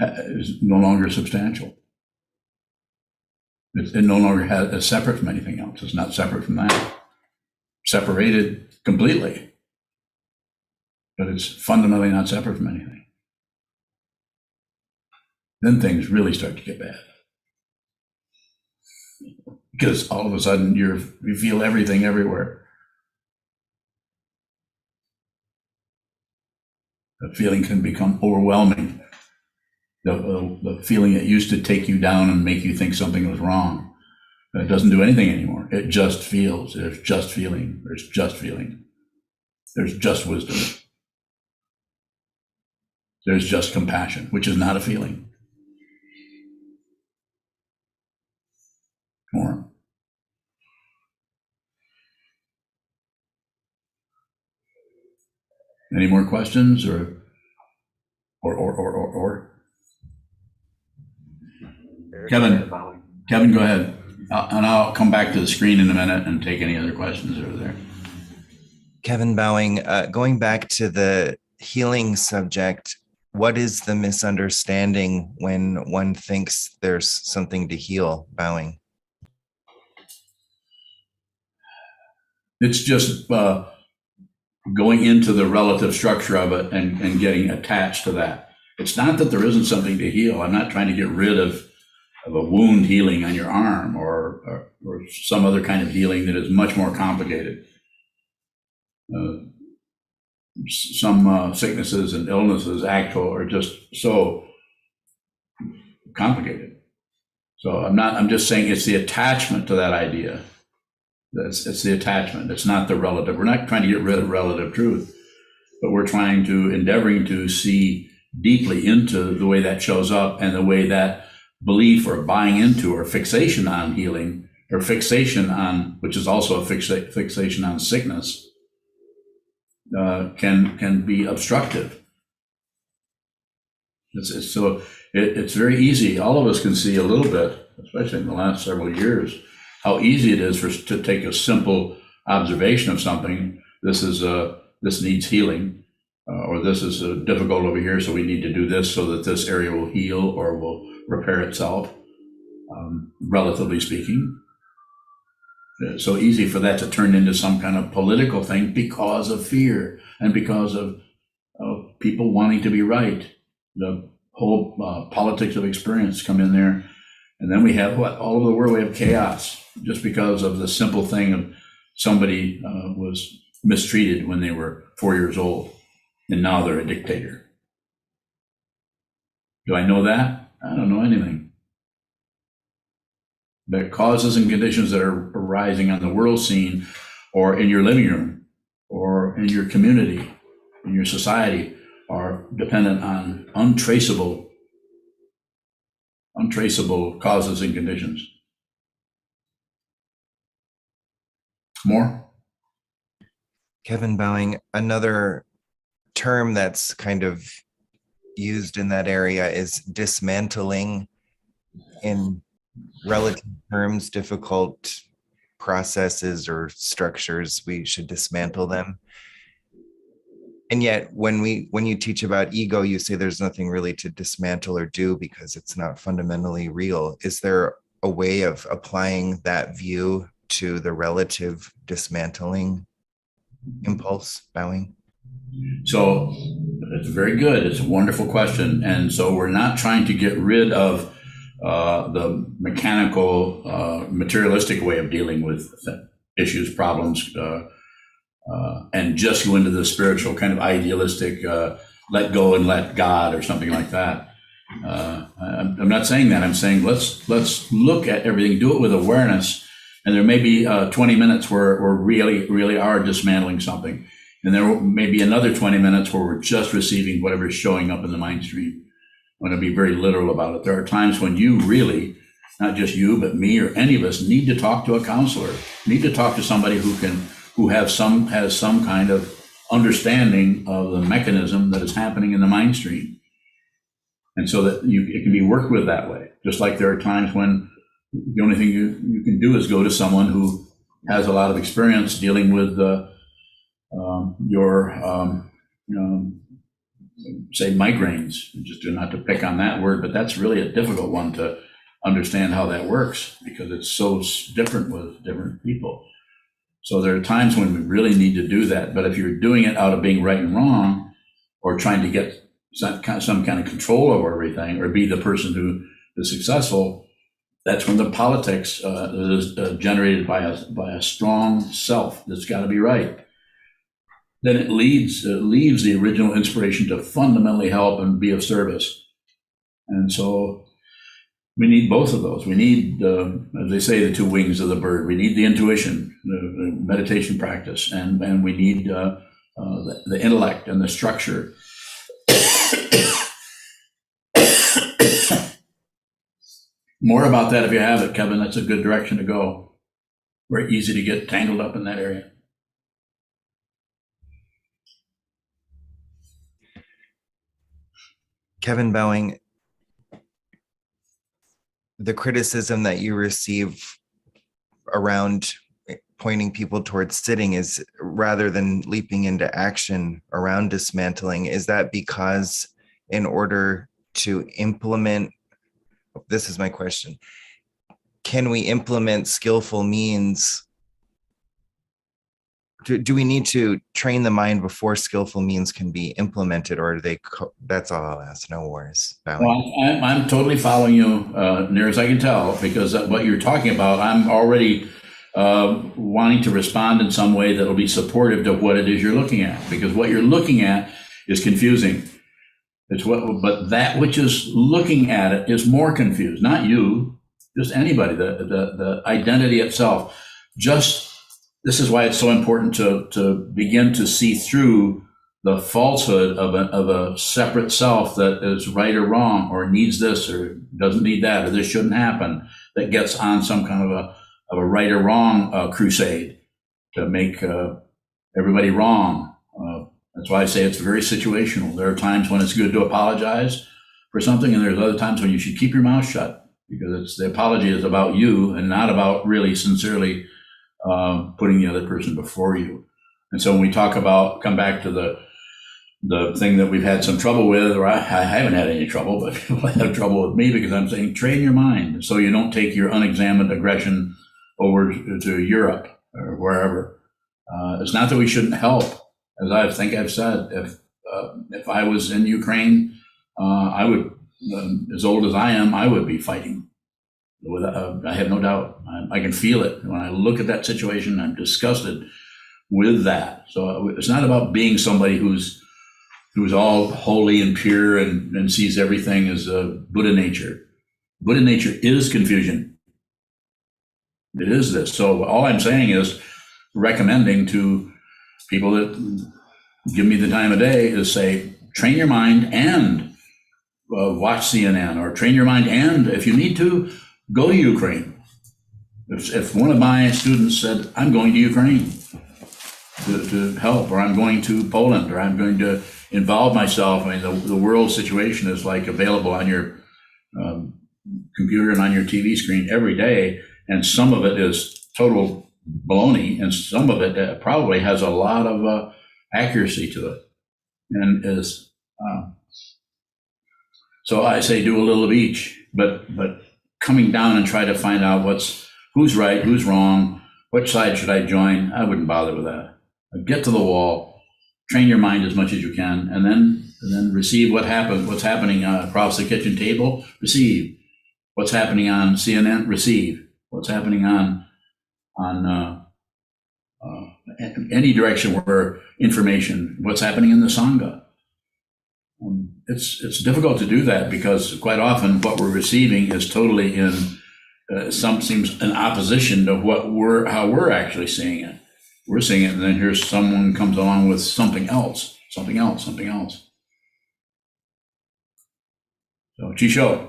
is no longer substantial. It no longer is separate from anything else. It's not separate from that. Separated completely. But it's fundamentally not separate from anything. Then things really start to get bad. Because all of a sudden you feel everything everywhere. The feeling can become overwhelming. The feeling that used to take you down and make you think something was wrong. It doesn't do anything anymore. It just feels. There's just feeling. There's just feeling. There's just wisdom. There's just compassion, which is not a feeling. More. Any more questions or? Kevin, go ahead. And I'll come back to the screen in a minute and take any other questions over there. Kevin Bowing, going back to the healing subject, what is the misunderstanding when one thinks there's something to heal, Bowing? It's just going into the relative structure of it and getting attached to that. It's not that there isn't something to heal. I'm not trying to get rid of a wound healing on your arm or some other kind of healing that is much more complicated. some sicknesses and illnesses actual are just so complicated. So I'm just saying it's the attachment to that idea. It's the attachment. It's not the relative. We're not trying to get rid of relative truth, but we're endeavoring to see deeply into the way that shows up and the way that belief or buying into or fixation on healing or fixation on, which is also a fixation on sickness, can be obstructive. It's very easy. All of us can see a little bit, especially in the last several years, how easy it is to take a simple observation of something. This needs healing, or this is difficult over here, so we need to do this so that this area will heal or will repair itself, relatively speaking. It's so easy for that to turn into some kind of political thing because of fear and because of people wanting to be right. The whole politics of experience come in there. And then we have all over the world, we have chaos just because of the simple thing of somebody was mistreated when they were 4 years old and now they're a dictator. Do I know that? I don't know anything. The causes and conditions that are arising on the world scene or in your living room or in your community, in your society, are dependent on untraceable causes and conditions. More? Kevin Bowing, another term that's kind of used in that area is dismantling. In relative terms, difficult processes or structures, we should dismantle them. And yet when you teach about ego, you say there's nothing really to dismantle or do because it's not fundamentally real. Is there a way of applying that view to the relative dismantling impulse, Bowing? So it's very good. It's a wonderful question. And so we're not trying to get rid of the mechanical, materialistic way of dealing with issues, problems, and just go into the spiritual kind of idealistic, let go and let God or something like that. I'm not saying that. I'm saying let's look at everything, do it with awareness. And there may be 20 minutes where we really are dismantling something. And there may be another 20 minutes where we're just receiving whatever's showing up in the mind stream. I want to be very literal about it. There are times when you really, not just you, but me or any of us, need to talk to a counselor, need to talk to somebody who has some kind of understanding of the mechanism that is happening in the mind stream. And so that it can be worked with that way. Just like there are times when the only thing you can do is go to someone who has a lot of experience dealing with say migraines, just not to pick on that word, but that's really a difficult one to understand how that works because it's so different with different people. So there are times when we really need to do that. But if you're doing it out of being right and wrong or trying to get some kind of control over everything or be the person who is successful, that's when the politics is generated by a strong self that's got to be right. Then it leaves the original inspiration to fundamentally help and be of service. And so we need both of those. We need, as they say, the two wings of the bird. We need the intuition, the meditation practice, and we need the intellect and the structure. More about that if you have it, Kevin. That's a good direction to go. Very easy to get tangled up in that area. Kevin Bowing, the criticism that you receive around pointing people towards sitting is rather than leaping into action around dismantling, is that because in order to implement, this is my question, can we implement skillful means? Do we need to train the mind before skillful means can be implemented, or are they? That's all I'll ask. No worries. Well, I'm totally following you near as I can tell, because what you're talking about, I'm already wanting to respond in some way that'll be supportive to what it is you're looking at, because what you're looking at is confusing. But that which is looking at it is more confused, not you, just anybody, the identity itself. This is why it's so important to begin to see through the falsehood of a separate self that is right or wrong, or needs this or doesn't need that, or this shouldn't happen, that gets on some kind of a right or wrong crusade to make everybody wrong. That's why I say it's very situational. There are times when it's good to apologize for something, and there's other times when you should keep your mouth shut, because the apology is about you and not about really sincerely putting the other person before you. And so when we talk about, come back to the thing that we've had some trouble with, or I haven't had any trouble, but people have trouble with me, because I'm saying train your mind so you don't take your unexamined aggression over to Europe or wherever. It's not that we shouldn't help. As I think I've said, if I was in Ukraine, I would, as old as I am, I would be fighting. I have no doubt. I can feel it. When I look at that situation, I'm disgusted with that. So it's not about being somebody who's all holy and pure and sees everything as Buddha nature. Buddha nature is confusion. It is this. So all I'm saying is recommending to people that give me the time of day is say, train your mind and watch CNN, or train your mind and, if you need to, go to Ukraine. If one of my students said, I'm going to Ukraine to help, or I'm going to Poland, or I'm going to involve myself, I mean, the world situation is like available on your computer and on your TV screen every day, and some of it is total baloney, and some of it probably has a lot of accuracy to it, and is so I say do a little of each, but coming down and try to find out who's right, who's wrong, which side should I join, I wouldn't bother with that. Get to the wall, train your mind as much as you can, and then receive what's happening across the kitchen table, receive. What's happening on CNN, receive. What's happening on any direction where information, what's happening in the Sangha. It's difficult to do that, because quite often what we're receiving is totally seems in opposition to how we're actually seeing it. We're seeing it, and then here's someone comes along with something else. So, Chisho.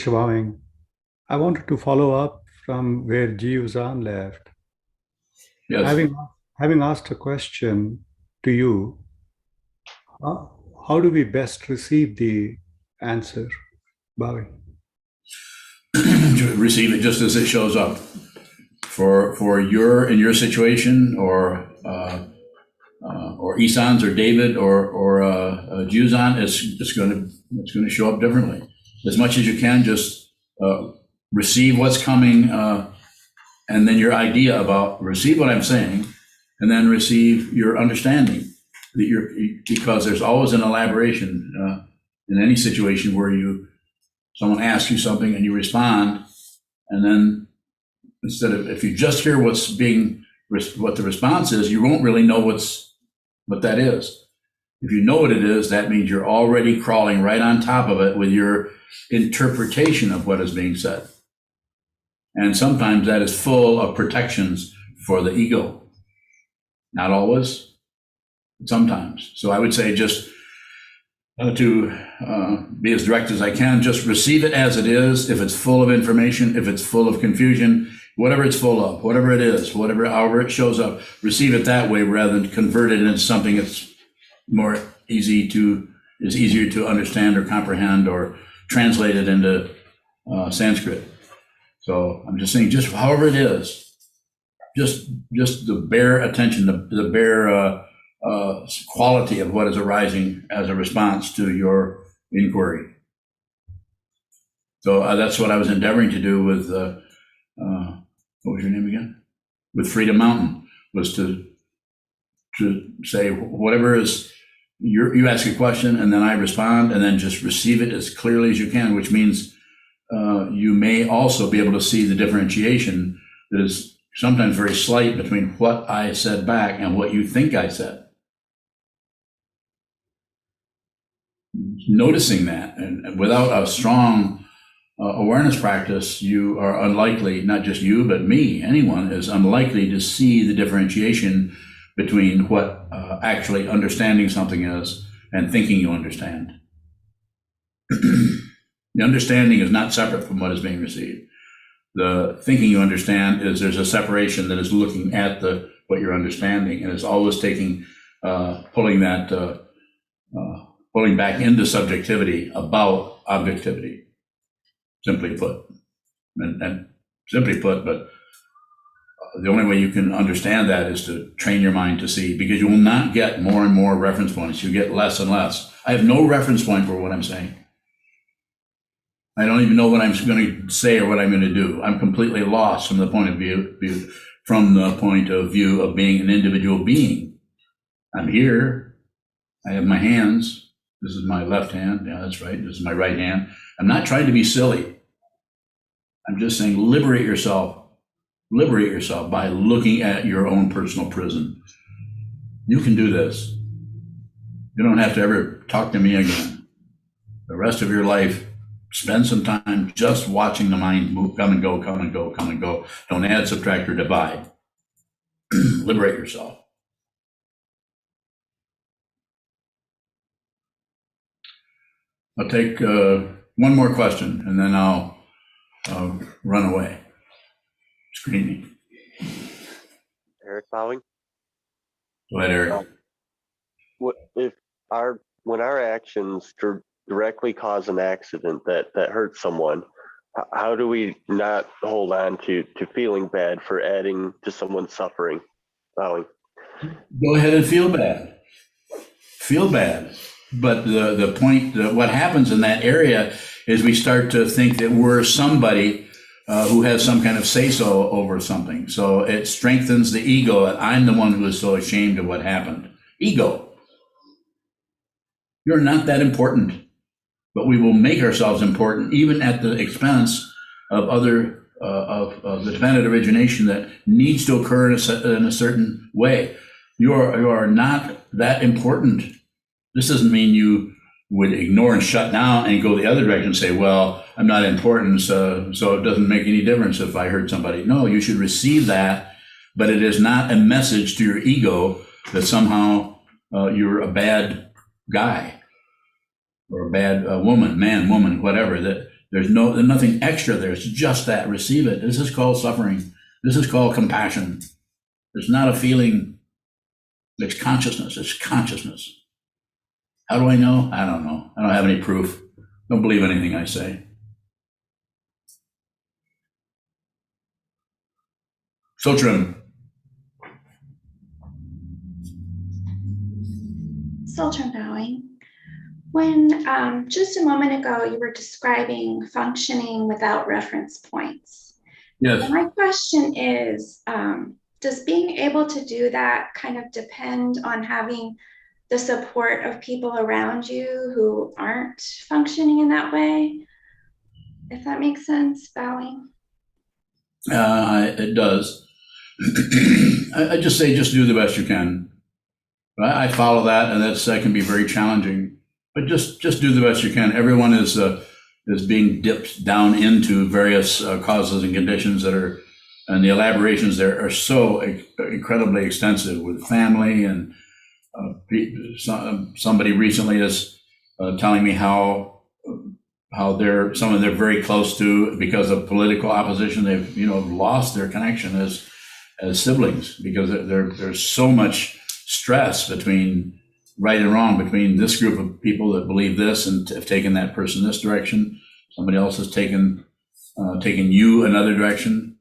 Bowing. I wanted to follow up from where Sokuzan left. Yes. Having asked a question to you, how do we best receive the answer? Bowing. Receive it just as it shows up. For your situation, or Isan's, or David, or Juzan, it's going to show up differently. As much as you can, just receive what's coming, and then your idea about, receive what I'm saying, and then receive your understanding. Because there's always an elaboration in any situation where someone asks you something and you respond, and then instead of, if you just hear what the response is, you won't really know what that is. If you know what it is, that means you're already crawling right on top of it with your interpretation of what is being said. And sometimes that is full of protections for the ego. Not always, but sometimes. So I would say just to be as direct as I can, just receive it as it is. If it's full of information, if it's full of confusion, whatever it's full of, whatever it is, however it shows up, receive it that way rather than convert it into something that's easier to understand or comprehend, or translate it into Sanskrit. So I'm just saying, just however it is, just the bare attention, the bare quality of what is arising as a response to your inquiry. So that's what I was endeavoring to do with, what was your name again? With Freedom Mountain, was to say whatever is, you ask a question and then I respond, and then just receive it as clearly as you can, which means you may also be able to see the differentiation that is sometimes very slight between what I said back and what you think I said. Noticing that, and without a strong awareness practice, you are unlikely, not just you, but me, anyone is unlikely to see the differentiation between what actually understanding something is and thinking you understand. The understanding is not separate from what is being received. The thinking you understand is there's a separation that is looking at what you're understanding, and it's always pulling back into subjectivity about objectivity, simply put. And simply put, but the only way you can understand that is to train your mind to see, because you will not get more and more reference points. You get less and less. I have no reference point for what I'm saying. I don't even know what I'm going to say or what I'm going to do. I'm completely lost from the point of view of being an individual being. I'm here. I have my hands. This is my left hand. Yeah, that's right. This is my right hand. I'm not trying to be silly. I'm just saying, liberate yourself by looking at your own personal prison. You can do this. You don't have to ever talk to me again. The rest of your life, spend some time just watching the mind move, come and go, come and go, come and go. Don't add, subtract, or divide. Liberate yourself. I'll take one more question, and then I'll run away, screaming. Eric Bowing. Go ahead, Eric. When our actions directly cause an accident that hurts someone, how do we not hold on to feeling bad for adding to someone's suffering? Bowing. Go ahead and feel bad. Feel bad. But the point, what happens in that area is we start to think that we're somebody who has some kind of say-so over something. So it strengthens the ego, and I'm the one who is so ashamed of what happened. Ego. You're not that important, but we will make ourselves important even at the expense of other of the dependent origination that needs to occur in a certain way. You are not that important. This doesn't mean you would ignore and shut down and go the other direction and say, well, I'm not important, so it doesn't make any difference if I hurt somebody. No, you should receive that, but it is not a message to your ego that somehow you're a bad guy or a bad woman, man, woman, whatever. That there's nothing extra there. It's just that. Receive it. This is called suffering. This is called compassion. It's not a feeling. It's consciousness. It's consciousness. How do I know? I don't know. I don't have any proof. Don't believe anything I say. Sotram. Sultan Bowing. When just a moment ago you were describing functioning without reference points. Yes. And my question is, does being able to do that kind of depend on having the support of people around you who aren't functioning in that way? If that makes sense, Bowing. It does. I just say, just do the best you can. I follow that, and that can be very challenging. But just do the best you can. Everyone is being dipped down into various causes and conditions and the elaborations there are so incredibly extensive with family and somebody recently is telling me how someone they're very close to, because of political opposition, they've lost their connection as siblings, because there's so much stress between right and wrong, between this group of people that believe this and have taken that person this direction. Somebody else has taken you another direction.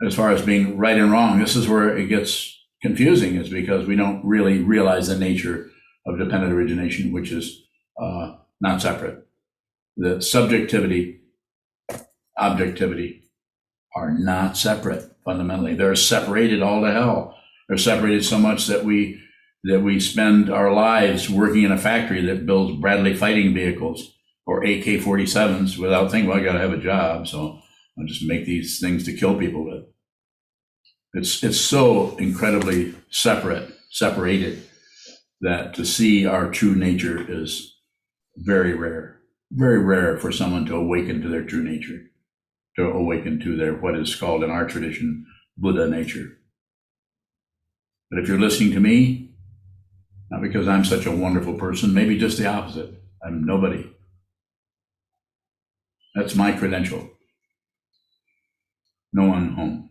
As far as being right and wrong, this is where it gets confusing, is because we don't really realize the nature of dependent origination, which is not separate. The subjectivity, objectivity are not separate fundamentally. They're separated all to hell. They're separated so much that we spend our lives working in a factory that builds Bradley fighting vehicles. or AK-47s without thinking, well, I gotta have a job, so I'll just make these things to kill people with. It's so incredibly separated that to see our true nature is very rare for someone to awaken to their true nature, to awaken to their, what is called in our tradition, Buddha nature. But if you're listening to me, not because I'm such a wonderful person, maybe just the opposite. I'm nobody. That's my credential. No one home.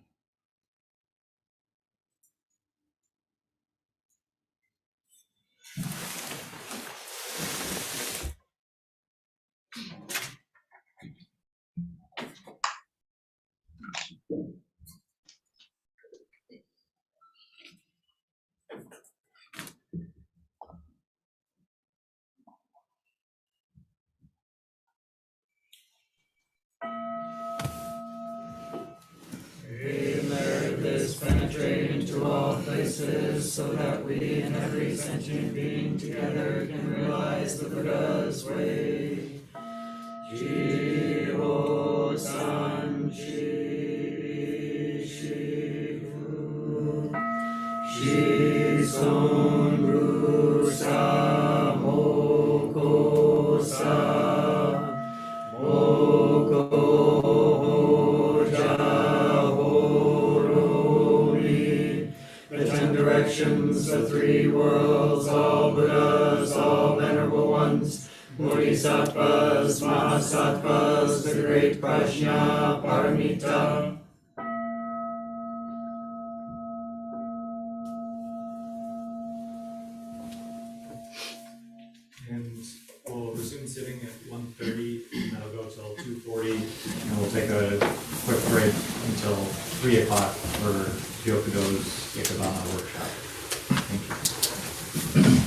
Let this penetrate into all places so that we and every sentient being together can realize the Buddha's way. Jiho san shi shifu shison ru sa moko sa moko directions, the three worlds, all Buddhas, all venerable ones, Bodhisattvas, Mahasattvas, the great Prajna Paramita. And we'll resume sitting at 1:30, and that'll go till 2:40, and we'll take a quick break until 3 o'clock for Gyokudo's Ikebana workshop. Thank you.